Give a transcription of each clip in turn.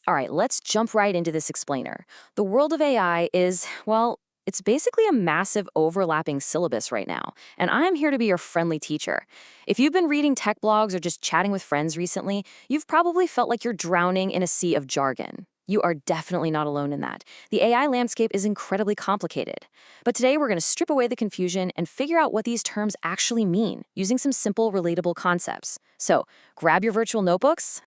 All right, let's jump right into this explainer. The world of AI is, well, it's basically a massive overlapping syllabus right now, and I'm here to be your friendly teacher. If you've been reading tech blogs or just chatting with friends recently, you've probably felt like you're drowning in a sea of jargon. You are definitely not alone in that. The AI landscape is incredibly complicated. But today we're going to strip away the confusion and figure out what these terms actually mean using some simple, relatable concepts. So grab your virtual notebooks.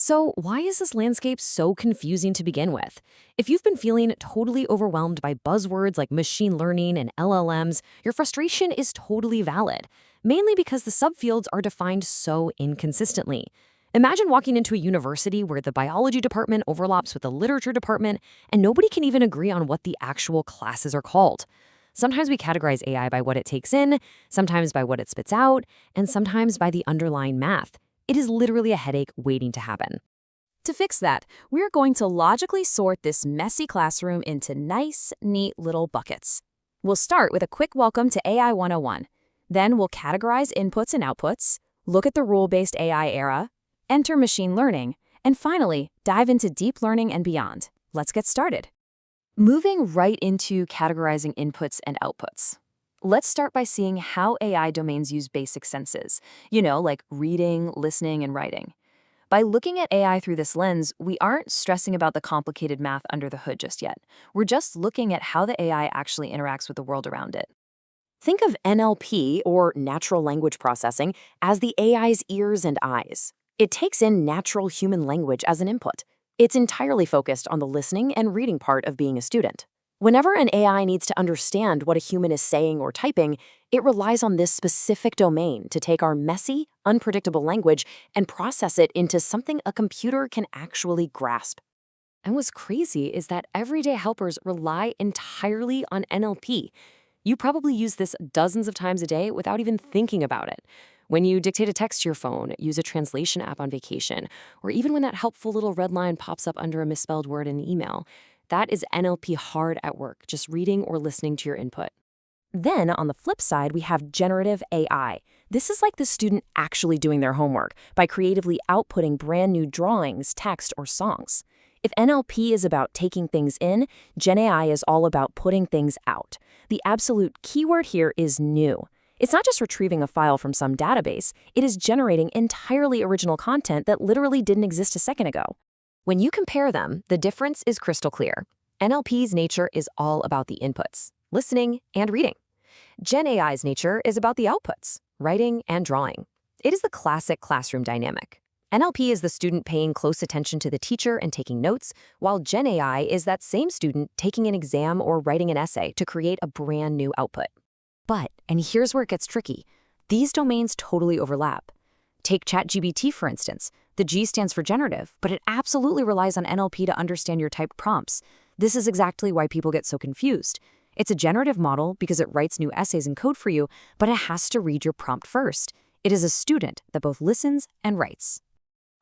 So, why is this landscape so confusing to begin with? If you've been feeling totally overwhelmed by buzzwords like machine learning and LLMs, your frustration is totally valid, mainly because the subfields are defined so inconsistently. Imagine walking into a university where the biology department overlaps with the literature department, and nobody can even agree on what the actual classes are called. Sometimes we categorize AI by what it takes in, sometimes by what it spits out, and sometimes by the underlying math. It is literally a headache waiting to happen. To fix that, we're going to logically sort this messy classroom into nice, neat little buckets. We'll start with a quick welcome to AI 101. Then we'll categorize inputs and outputs, look at the rule-based AI era, enter machine learning, and finally, dive into deep learning and beyond. Let's get started. Moving right into categorizing inputs and outputs. Let's start by seeing how AI domains use basic senses, like reading, listening, and writing. By looking at AI through this lens, we aren't stressing about the complicated math under the hood just yet. We're just looking at how the AI actually interacts with the world around it. Think of NLP, or natural language processing, as the AI's ears and eyes. It takes in natural human language as an input. It's entirely focused on the listening and reading part of being a student. Whenever an AI needs to understand what a human is saying or typing, it relies on this specific domain to take our messy, unpredictable language and process it into something a computer can actually grasp. And what's crazy is that everyday helpers rely entirely on NLP. You probably use this dozens of times a day without even thinking about it. When you dictate a text to your phone, use a translation app on vacation, or even when that helpful little red line pops up under a misspelled word in an email, that is NLP hard at work, just reading or listening to your input. Then, on the flip side, we have generative AI. This is like the student actually doing their homework by creatively outputting brand new drawings, text, or songs. If NLP is about taking things in, Gen AI is all about putting things out. The absolute keyword here is new. It's not just retrieving a file from some database, it is generating entirely original content that literally didn't exist a second ago. When you compare them, the difference is crystal clear. NLP's nature is all about the inputs, listening and reading. Gen AI's nature is about the outputs, writing and drawing. It is the classic classroom dynamic. NLP is the student paying close attention to the teacher and taking notes, while Gen AI is that same student taking an exam or writing an essay to create a brand new output. But, and here's where it gets tricky, these domains totally overlap. Take ChatGPT, for instance. The G stands for generative, but it absolutely relies on NLP to understand your typed prompts. This is exactly why people get so confused. It's a generative model because it writes new essays and code for you, but it has to read your prompt first. It is a student that both listens and writes.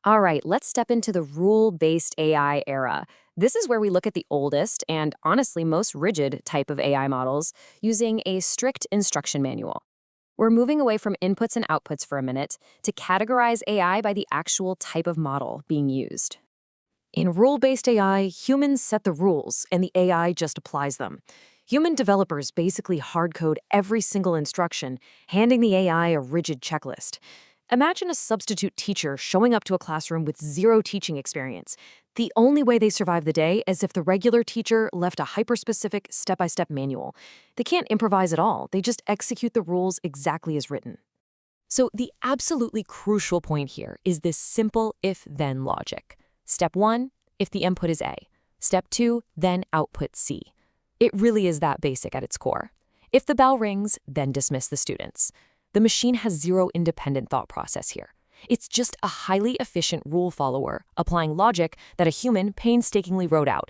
All right, let's step into the rule-based AI era. This is where we look at the oldest and honestly most rigid type of AI models using a strict instruction manual. We're moving away from inputs and outputs for a minute to categorize AI by the actual type of model being used. In rule-based AI, humans set the rules and the AI just applies them. Human developers basically hardcode every single instruction, handing the AI a rigid checklist. Imagine a substitute teacher showing up to a classroom with zero teaching experience. The only way they survive the day is if the regular teacher left a hyper-specific step-by-step manual. They can't improvise at all. They just execute the rules exactly as written. So the absolutely crucial point here is this simple if-then logic. Step 1, if the input is A. Step 2, then output C. It really is that basic at its core. If the bell rings, then dismiss the students. The machine has zero independent thought process here. It's just a highly efficient rule follower, applying logic that a human painstakingly wrote out.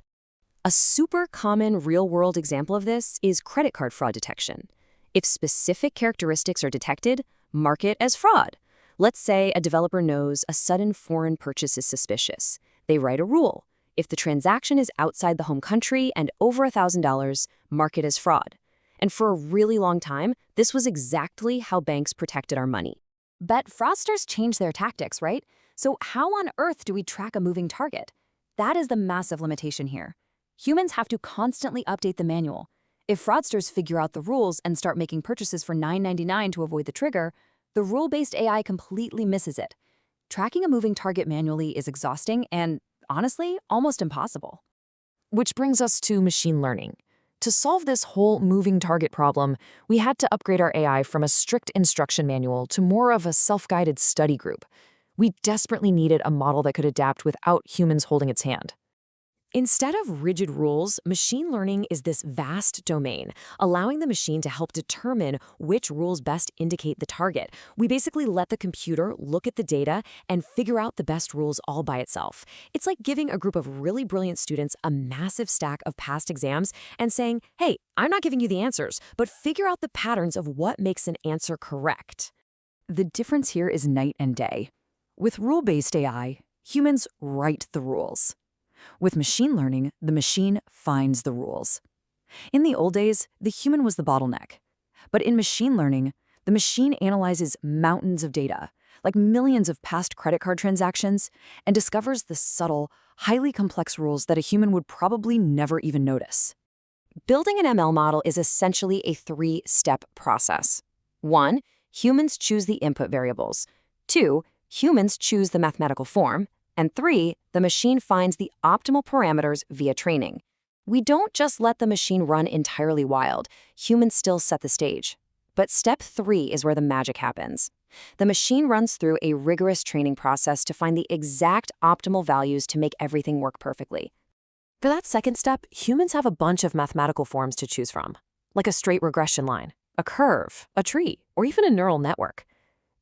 A super common real-world example of this is credit card fraud detection. If specific characteristics are detected, mark it as fraud. Let's say a developer knows a sudden foreign purchase is suspicious. They write a rule. If the transaction is outside the home country and over $1,000, mark it as fraud. And for a really long time, this was exactly how banks protected our money. But fraudsters change their tactics, right? So how on earth do we track a moving target? That is the massive limitation here. Humans have to constantly update the manual. If fraudsters figure out the rules and start making purchases for $9.99 to avoid the trigger, the rule-based AI completely misses it. Tracking a moving target manually is exhausting and, honestly, almost impossible. Which brings us to machine learning. To solve this whole moving target problem, we had to upgrade our AI from a strict instruction manual to more of a self-guided study group. We desperately needed a model that could adapt without humans holding its hand. Instead of rigid rules, machine learning is this vast domain, allowing the machine to help determine which rules best indicate the target. We basically let the computer look at the data and figure out the best rules all by itself. It's like giving a group of really brilliant students a massive stack of past exams and saying, hey, I'm not giving you the answers, but figure out the patterns of what makes an answer correct. The difference here is night and day. With rule-based AI, humans write the rules. With machine learning, the machine finds the rules. In the old days, the human was the bottleneck. But in machine learning, the machine analyzes mountains of data, like millions of past credit card transactions, and discovers the subtle, highly complex rules that a human would probably never even notice. Building an ML model is essentially a three-step process. 1. Humans choose the input variables. 2. Humans choose the mathematical form. And 3, the machine finds the optimal parameters via training. We don't just let the machine run entirely wild. Humans still set the stage. But step 3 is where the magic happens. The machine runs through a rigorous training process to find the exact optimal values to make everything work perfectly. For that second step, humans have a bunch of mathematical forms to choose from, like a straight regression line, a curve, a tree, or even a neural network.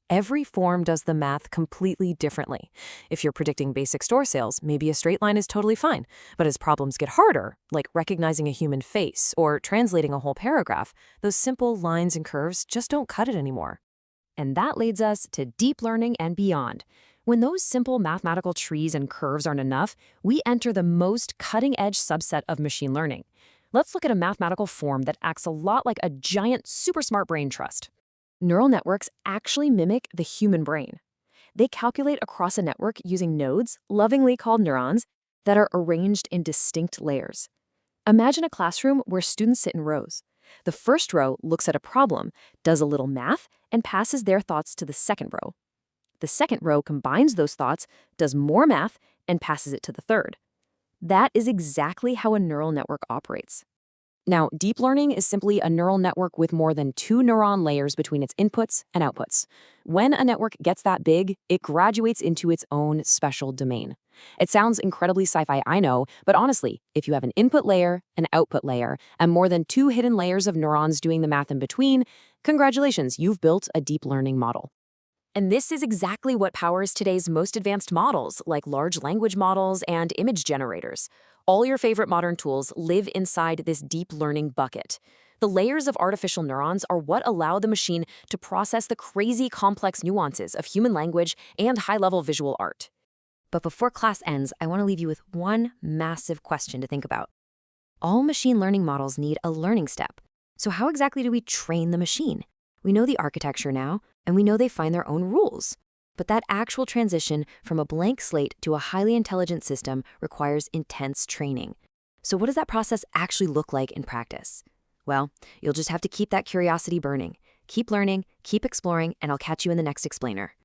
Every form does the math completely differently. If you're predicting basic store sales, maybe a straight line is totally fine. But as problems get harder, like recognizing a human face or translating a whole paragraph, those simple lines and curves just don't cut it anymore. And that leads us to deep learning and beyond. When those simple mathematical trees and curves aren't enough, we enter the most cutting-edge subset of machine learning. Let's look at a mathematical form that acts a lot like a giant super smart brain trust. Neural networks actually mimic the human brain. They calculate across a network using nodes, lovingly called neurons, that are arranged in distinct layers. Imagine a classroom where students sit in rows. The first row looks at a problem, does a little math, and passes their thoughts to the second row. The second row combines those thoughts, does more math, and passes it to the third. That is exactly how a neural network operates. Now, deep learning is simply a neural network with more than 2 neuron layers between its inputs and outputs. When a network gets that big, it graduates into its own special domain. It sounds incredibly sci-fi, I know, but honestly, if you have an input layer, an output layer, and more than 2 hidden layers of neurons doing the math in between, congratulations, you've built a deep learning model. And this is exactly what powers today's most advanced models, like large language models and image generators. All your favorite modern tools live inside this deep learning bucket. The layers of artificial neurons are what allow the machine to process the crazy complex nuances of human language and high-level visual art. But before class ends, I want to leave you with one massive question to think about. All machine learning models need a learning step. So how exactly do we train the machine? We know the architecture now, and we know they find their own rules. But that actual transition from a blank slate to a highly intelligent system requires intense training. So what does that process actually look like in practice? Well, you'll just have to keep that curiosity burning. Keep learning, keep exploring, and I'll catch you in the next explainer.